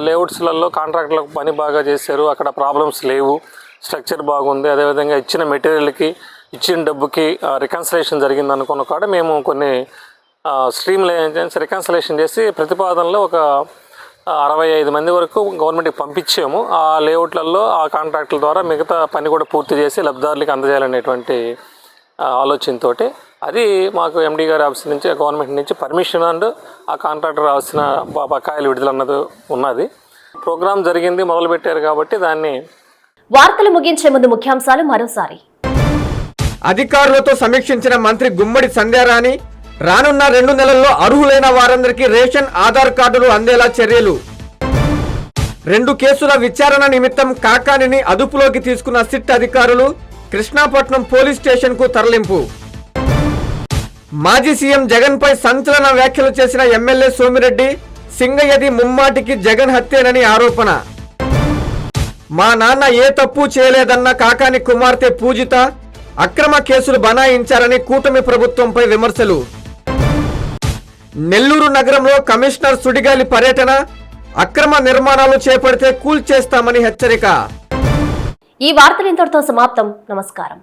లేఅవుట్స్లలో కాంట్రాక్టులకు పని బాగా చేశారు, అక్కడ ప్రాబ్లమ్స్ లేవు, స్ట్రక్చర్ బాగుంది, అదేవిధంగా ఇచ్చిన మెటీరియల్కి ఇచ్చిన డబ్బుకి రికన్సిలేషన్ జరిగింది అనుకున్న కాడ మేము కొన్ని స్ట్రీమ్ రికన్సిలేషన్ చేసి ప్రతిపాదనలో ఒక 65 మంది వరకు గవర్నమెంట్కి పంపించాము. ఆ లేఅవుట్లలో ఆ కాంట్రాక్టుల ద్వారా మిగతా పని కూడా పూర్తి చేసి లబ్ధిదారులకి అందజేయాలనేటువంటి ఆలోచనతో అది మాకు ఎండీ గారి ఆఫీస్ నుంచి గవర్నమెంట్ నుంచి పర్మిషన్ అండ్ ఆ కాంట్రాక్టర్ రావాల్సిన బకాయిలు విడుదల అన్నది ఉన్నది. ప్రోగ్రామ్ జరిగింది, మొదలుపెట్టారు కాబట్టి దాన్ని. వార్తలు ముగించే ముందు ముఖ్యాంశాలు మరోసారి. అధికారులతో సమీక్షించిన మంత్రి గుమ్మడి సంధ్యారాణి రానున్న 2 నెలల్లో అర్హులైన వారందరికీ రేషన్ ఆధార్ కార్డులు అందేలా చర్యలు. 2 కేసుల విచారణ నిమిత్తం కాకానిని అదుపులోకి తీసుకున్న సిట్ అధికారులు కృష్ణాపట్నం పోలీస్ స్టేషన్ కు తరలింపు. మాజీ సీఎం జగన్ పై సంచలన వ్యాఖ్యలు చేసిన ఎమ్మెల్యే సోమిరెడ్డి, సింగయ్యది ముమ్మాటికి జగన్ హత్యేనని ఆరోపణ. మా నాన్న ఏ తప్పు చేయలేదన్న కాకాని కుమార్తె పూజిత అక్రమ కేసులు బనాయించారని కూటమి ప్రభుత్వంపై విమర్శలు. నెల్లూరు నగరంలో కమిషనర్ సుడిగాలి పర్యటన, అక్రమ నిర్మాణాలు చేపడితే కూల్చేస్తామని హెచ్చరిక. ఈ వార్తలు ఇంతటితో సమాప్తం. నమస్కారం.